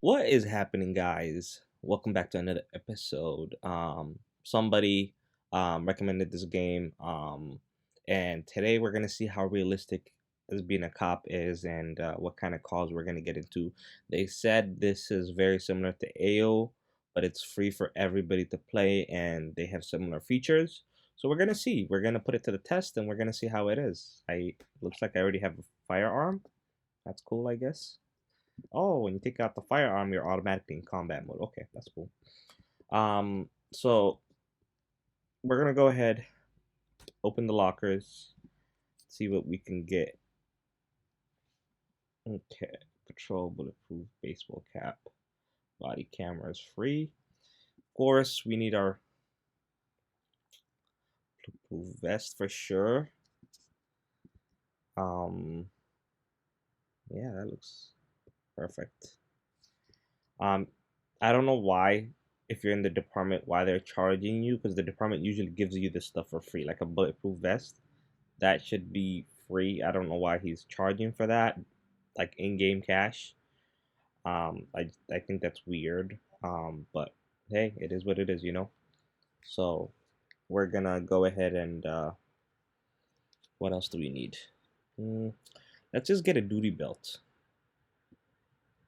What is happening, guys? Welcome back to another episode. Somebody recommended this game, and today we're gonna see how realistic as being a cop is, and what kind of calls we're gonna get into. They said this is very similar to AO, but it's free for everybody to play, and they have similar features. So we're gonna see. We're gonna put it to the test, and we're gonna see how it is. I looks like I already have a firearm. That's cool, I guess. Oh, when you take out the firearm, you're automatically in combat mode. Okay, that's cool. So we're gonna go ahead, open the lockers, see what we can get. Okay, patrol, bulletproof, baseball cap, body camera is free. Of course, we need our bulletproof vest for sure. Um, yeah, that looks perfect. Um, I don't know why, if you're in the department, why they're charging you, because the department usually gives you this stuff for free, like a bulletproof vest. That should be free. I don't know why he's charging for that, like in-game cash. I think that's weird. But hey, it is what it is, you know. So we're gonna go ahead and what else do we need? Mm, let's just get a duty belt.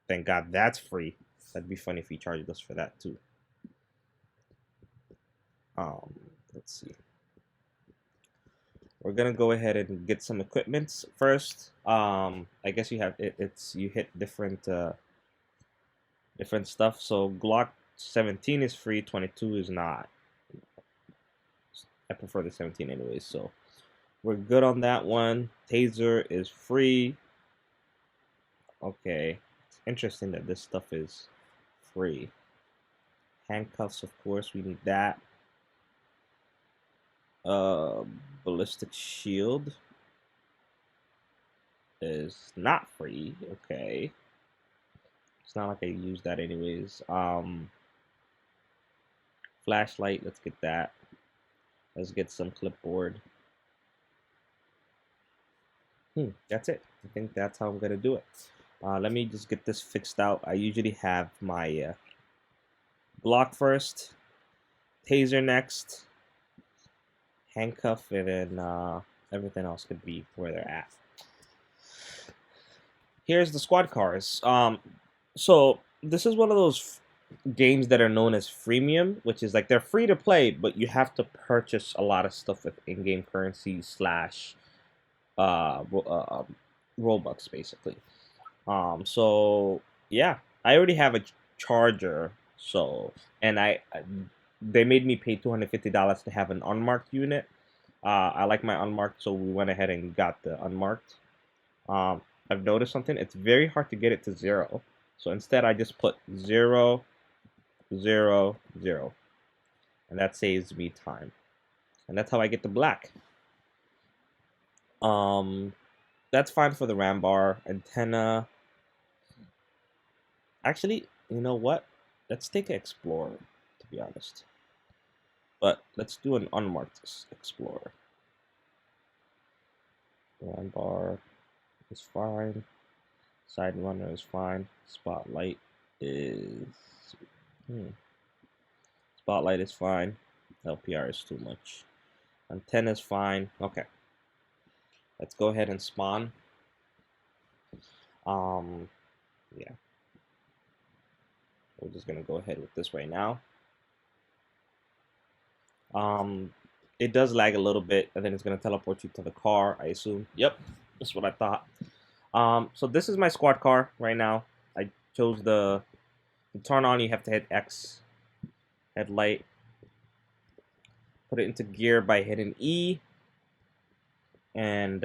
Thank God that's free. That'd be funny if he charged us for that too. Um, let's see. We're gonna go ahead and get some equipments first. I guess you have it's you hit different stuff. So Glock 17 is free, 22 is not. I prefer the 17 anyways, so we're good on that one. Taser is free. Okay, it's interesting that this stuff is free. Handcuffs, of course, we need that. Uh, ballistic shield is not free. Okay, it's not like I use that anyways. Flashlight, let's get that. Let's get some clipboard. That's it. I think that's how I'm gonna do it. Let me just get this fixed out. I usually have my Glock first, Taser next, handcuff, and then everything else could be where they're at. Here's the squad cars. So this is one of those games that are known as freemium, which is like they're free to play, but you have to purchase a lot of stuff with in-game currency slash Robux, basically. So yeah, I already have a charger. So and they made me pay $250 to have an unmarked unit. I like my unmarked, so we went ahead and got the unmarked. Um, I've noticed something. It's very hard to get it to 0. So instead, I just put 0, 0, 0, and that saves me time. And that's how I get the black. Um, that's fine for the RAM bar antenna. Actually, you know what? Let's take an Explorer, to be honest. But let's do an unmarked Explorer. RAM bar is fine. Side runner is fine. Spotlight is... Spotlight is fine. LPR is too much. Antenna is fine. Okay. Let's go ahead and spawn. Yeah. We're just gonna go ahead with this right now. It does lag a little bit, and then it's gonna teleport you to the car, I assume. Yep, that's what I thought. So this is my squad car right now. I chose to turn on, you have to hit X. Headlight. Put it into gear by hitting E. And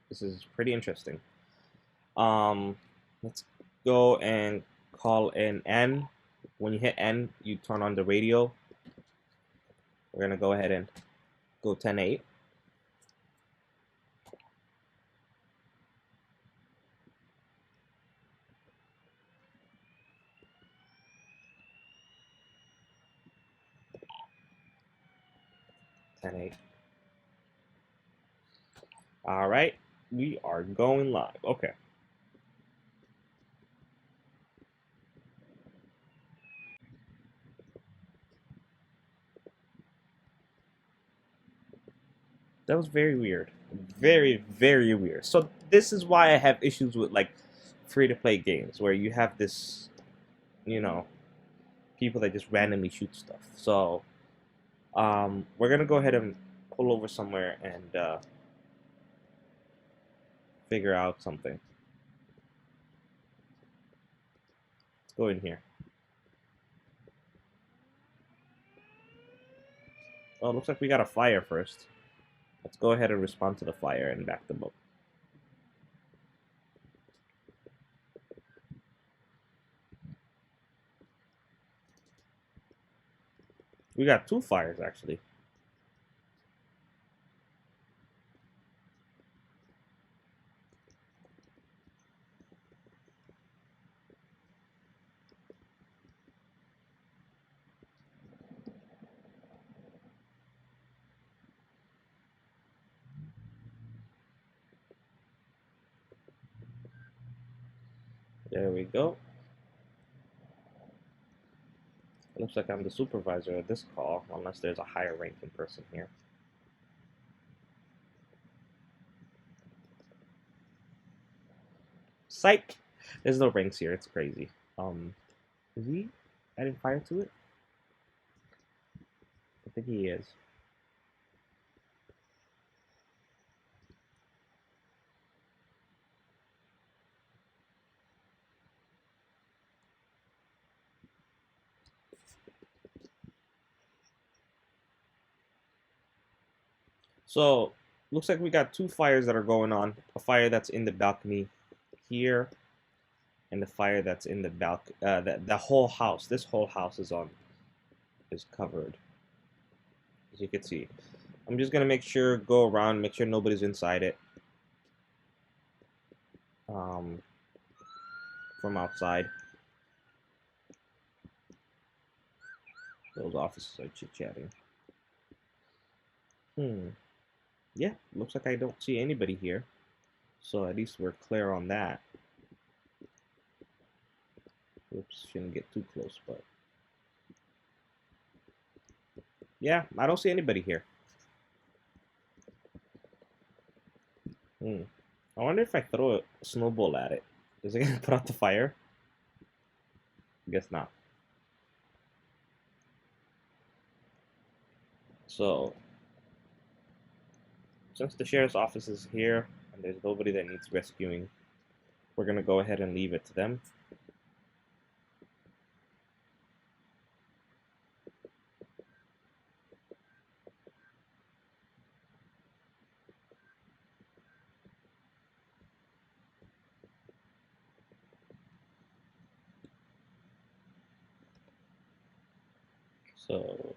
this is pretty interesting. Let's go and call in N. When you hit N, you turn on the radio. We're gonna go ahead and go 10-8. All right, we are going live. Okay. That was very weird. Very, very weird. So this is why I have issues with like free-to-play games where you have this, you know, people that just randomly shoot stuff. So we're gonna go ahead and pull over somewhere and figure out something. Let's go in here. Oh, it looks like we got a fire first. Let's go ahead and respond to the fire and back them up. We got 2 fires actually. There we go. It looks like I'm the supervisor of this call, unless there's a higher ranking person here. Psych! There's no ranks here, it's crazy. Is he adding fire to it? I think he is. So, looks like we got 2 fires that are going on. A fire that's in the balcony here, and the fire that's in the the whole house. This whole house is covered, as you can see. I'm just gonna go around, make sure nobody's inside it. From outside. Those officers are chit-chatting. Yeah, looks like I don't see anybody here. So at least we're clear on that. Oops, shouldn't get too close, but... yeah, I don't see anybody here. I wonder if I throw a snowball at it. Is it gonna put out the fire? Guess not. So, since the sheriff's office is here, and there's nobody that needs rescuing, we're gonna go ahead and leave it to them. So,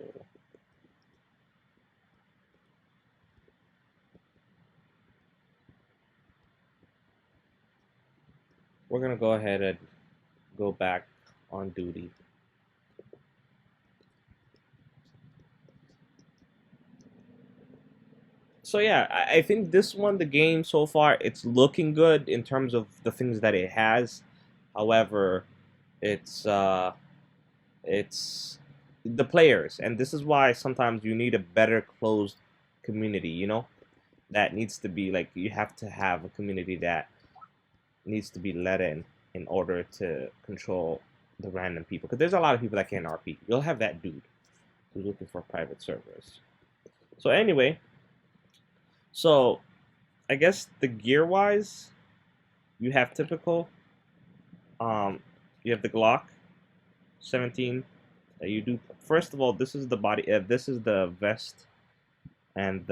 we're gonna go ahead and go back on duty. So yeah, I think this one, the game so far, it's looking good in terms of the things that it has. However, it's the players, and this is why sometimes you need a better closed community. You know, that needs to be like, you have to have a community that needs to be let in order to control the random people. Because there's a lot of people that can't RP. You'll have that dude who's looking for private servers. So anyway. So, I guess the gear-wise, you have typical. You have the Glock 17. You do first of all. This is the body. This is the vest, and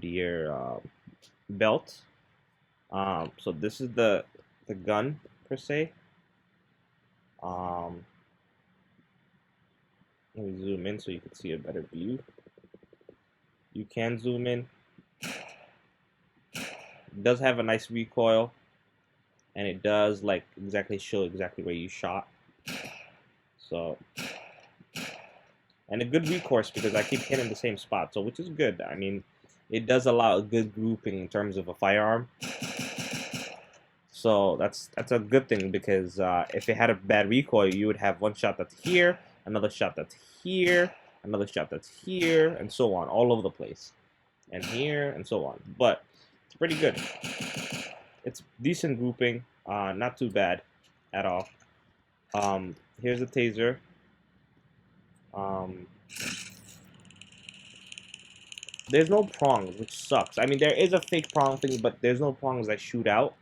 your belt. So this is the gun per se. Let me zoom in so you can see a better view. You can zoom in. It does have a nice recoil, and it does like show exactly where you shot. So, and a good recourse because I keep hitting the same spot, so which is good. I mean, it does allow a good grouping in terms of a firearm. So that's a good thing because if it had a bad recoil, you would have one shot that's here, another shot that's here, another shop that's here, and so on, all over the place, and here, and so on. But it's pretty good. It's decent grouping, not too bad at all. Here's a taser. There's no prongs, which sucks. I mean, there is a fake prong thing, but there's no prongs that shoot out.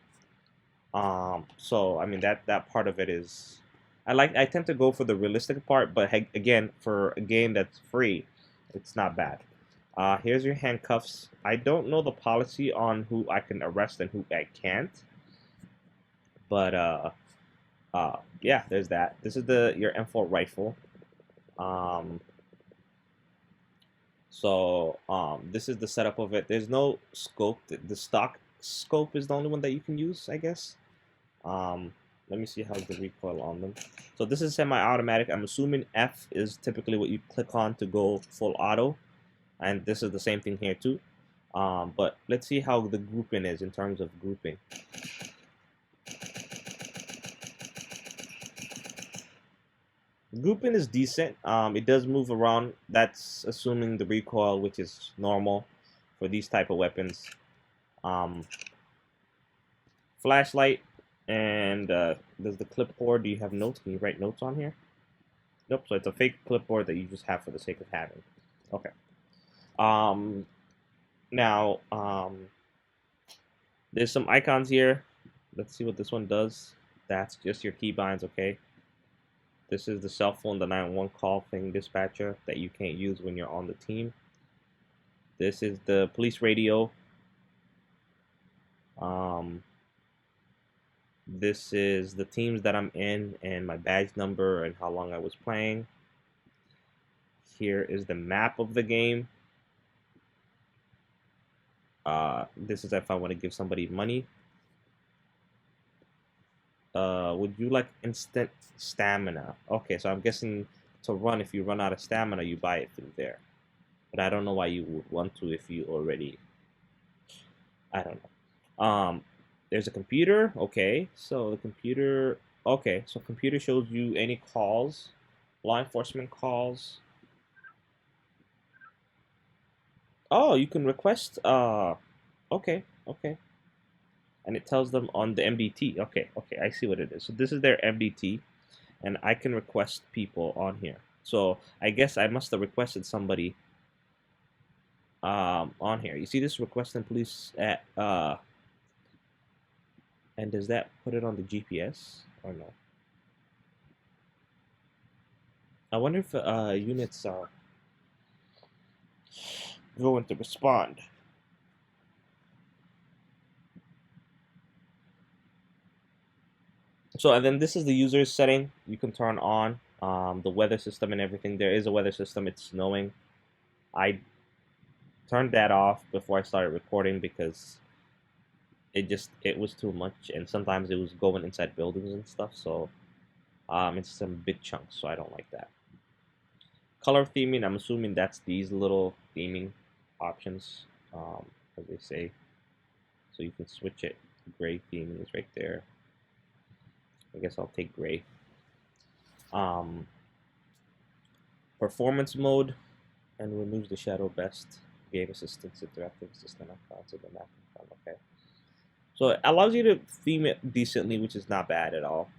So I mean that part of it is, I tend to go for the realistic part, but again, for a game that's free, it's not bad. Here's your handcuffs. I don't know the policy on who I can arrest and who I can't, but yeah, there's that. This is your M4 rifle. This is the setup of it. There's no scope. The stock scope is the only one that you can use, I guess. Let me see how's the recoil on them. So this is semi-automatic. I'm assuming F is typically what you click on to go full auto, and this is the same thing here too. But let's see how the grouping is in terms of grouping. Grouping is decent. It does move around. That's assuming the recoil, which is normal for these type of weapons. Flashlight, and does the clipboard, do you have notes? Can you write notes on here? Nope, so it's a fake clipboard that you just have for the sake of having. Okay. Now, there's some icons here. Let's see what this one does. That's just your keybinds, okay? This is the cell phone, the 911 call thing dispatcher that you can't use when you're on the team. This is the police radio. This is the teams that I'm in and my badge number and how long I was playing. Here is the map of the game. This is if I want to give somebody money. Would you like instant stamina? Okay, so I'm guessing to run, if you run out of stamina, you buy it through there. But I don't know why you would want to if you already... I don't know. There's a computer. Okay, so the computer... Okay, so computer shows you any calls, law enforcement calls. Oh, you can request... Okay. And it tells them on the MDT. Okay, I see what it is. So this is their MDT, and I can request people on here. So I guess I must have requested somebody on here. You see this requesting police at and does that put it on the GPS or no? I wonder if units are going to respond. So, and then this is the user's setting. You can turn on the weather system and everything. There is a weather system. It's snowing. I turned that off before I started recording because it was too much, and sometimes it was going inside buildings and stuff. So it's some big chunks, so I don't like that. Color theming, I'm assuming that's these little theming options, as they say. So you can switch it. Gray theming is right there. I guess I'll take gray. Performance mode, and removes the shadow best. Game assistance, interactive assistant, to the map. Okay. So it allows you to theme it decently, which is not bad at all.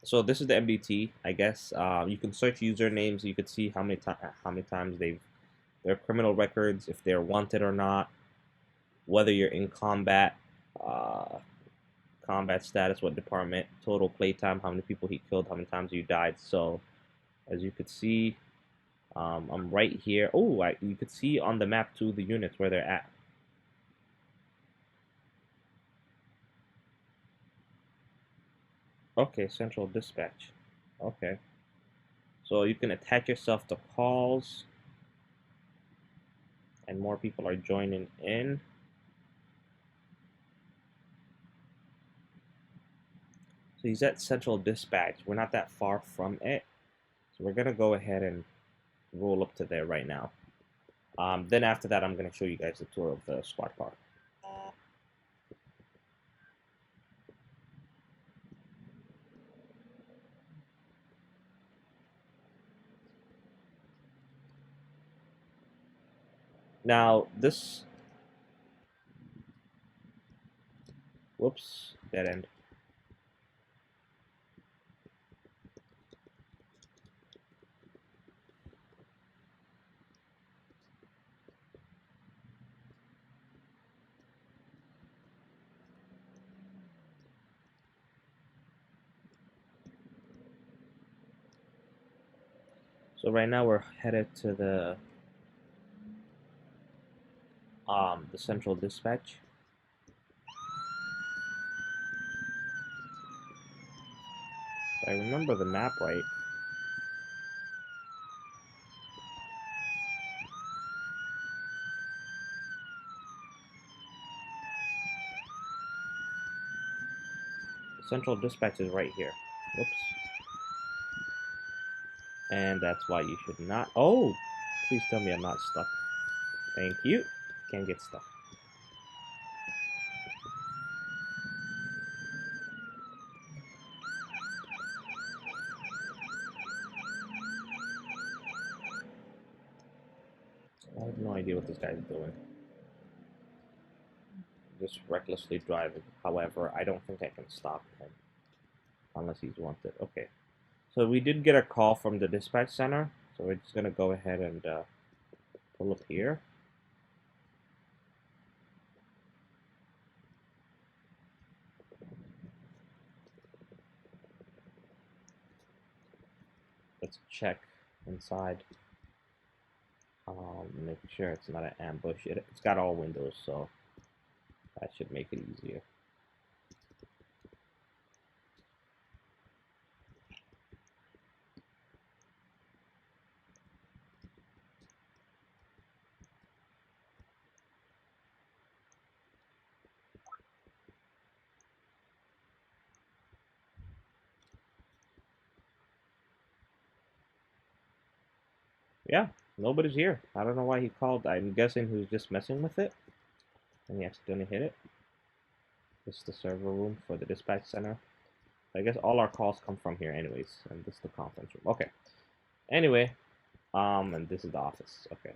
So this is the MDT, I guess. You can search usernames. You could see how many times their criminal records, if they're wanted or not, whether you're in combat, combat status, what department, total playtime, how many people he killed, how many times you died. So as you could see, I'm right here. Oh, you could see on the map too the units where they're at. Okay, central dispatch. Okay. So you can attach yourself to calls, and more people are joining in. So he's at central dispatch. We're not that far from it. So we're gonna go ahead and roll up to there right now. Then after that, I'm gonna show you guys the tour of the squad car. Now this, whoops, dead end. So right now we're headed to the central dispatch. If I remember the map right. The central dispatch is right here. Whoops. And that's why you should not. Oh, please tell me I'm not stuck. Thank you. Can't get stuck. I have no idea what this guy's doing. Just recklessly driving. However, I don't think I can stop him unless he's wanted. Okay. So we did get a call from the dispatch center. So we're just gonna go ahead and pull up here. Let's check inside. Make sure it's not an ambush. It's got all windows, so that should make it easier. Yeah, nobody's here. I don't know why he called. I'm guessing he was just messing with it, and he accidentally hit it. This is the server room for the dispatch center. I guess all our calls come from here anyways, and this is the conference room. Okay. Anyway, and this is the office. Okay.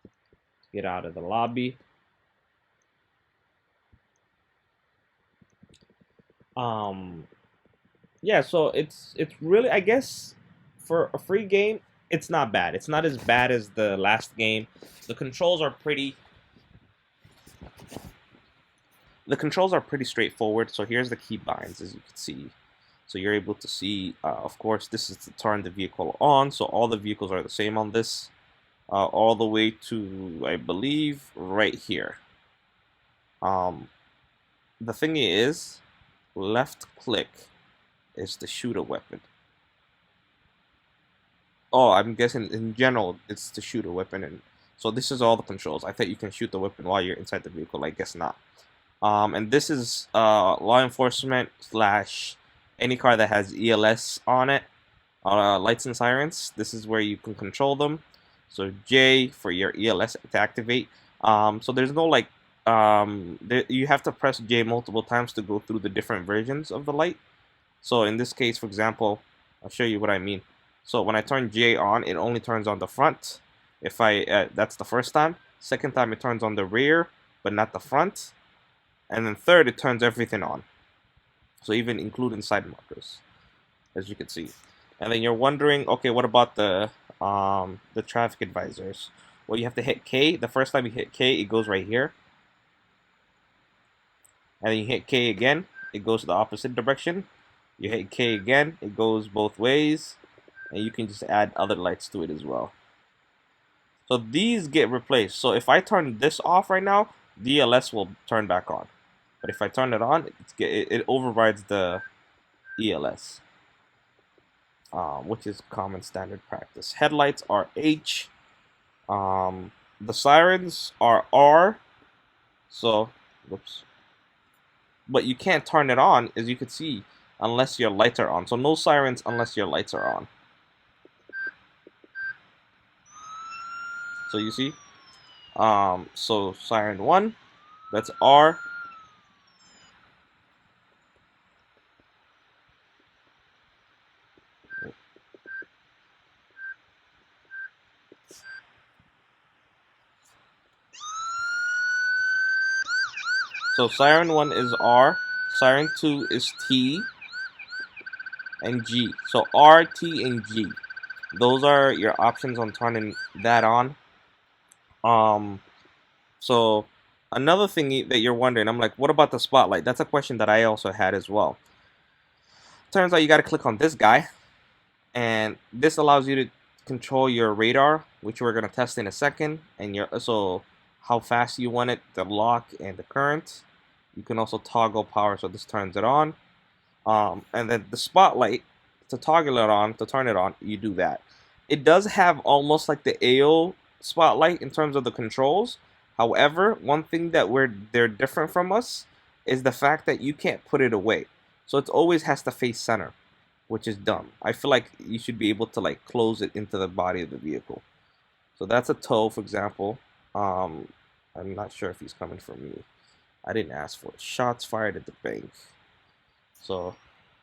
Let's get out of the lobby. Yeah, so it's really, I guess, for a free game, it's not bad. It's not as bad as the last game. The controls are pretty the controls are pretty straightforward. So here's the key binds, as you can see. So you're able to see, of course, this is to turn the vehicle on. So all the vehicles are the same on this, all the way to, I believe, right here. The thing is, left click is to shoot a weapon. Oh, I'm guessing in general it's to shoot a weapon, and so this is all the controls. I thought you can shoot the weapon while you're inside the vehicle. I guess not. And this is law enforcement slash any car that has ELS on it, lights and sirens. This is where you can control them. So J for your ELS to activate. So there's no like you have to press J multiple times to go through the different versions of the light. So in this case, for example, I'll show you what I mean. So when I turn J on, it only turns on the front. If I that's the first time. Second time it turns on the rear, but not the front. And then third, it turns everything on. So even including side markers, as you can see. And then you're wondering, okay, what about the traffic advisors? Well, you have to hit K. The first time you hit K, it goes right here. And then you hit K again, it goes the opposite direction. You hit K again, it goes both ways. And you can just add other lights to it as well. So these get replaced. So if I turn this off right now, DLS will turn back on. But if I turn it on, it overrides the ELS, which is common standard practice. Headlights are H. The sirens are R. So, whoops. But you can't turn it on, as you can see, unless your lights are on. So no sirens unless your lights are on. So you see, so siren 1, that's R. So siren 1 is R, siren 2 is T and G. So R, T, and G. Those are your options on turning that on. So another thing that you're wondering, I'm like, what about the spotlight? That's a question that I also had as well. Turns out you got to click on this guy, and this allows you to control your radar, which we're going to test in a second, and so how fast you want it, the lock, and the current. You can also toggle power, so this turns it on. And then the spotlight, to toggle it on, to turn it on, you do that. It does have almost like the AO spotlight in terms of the controls. However, one thing that they're different from us is the fact that you can't put it away. So it always has to face center, which is dumb. I feel like you should be able to like close it into the body of the vehicle. So that's a tow, for example. Um, I'm not sure if he's coming for me. I didn't ask for it. Shots fired at the bank. So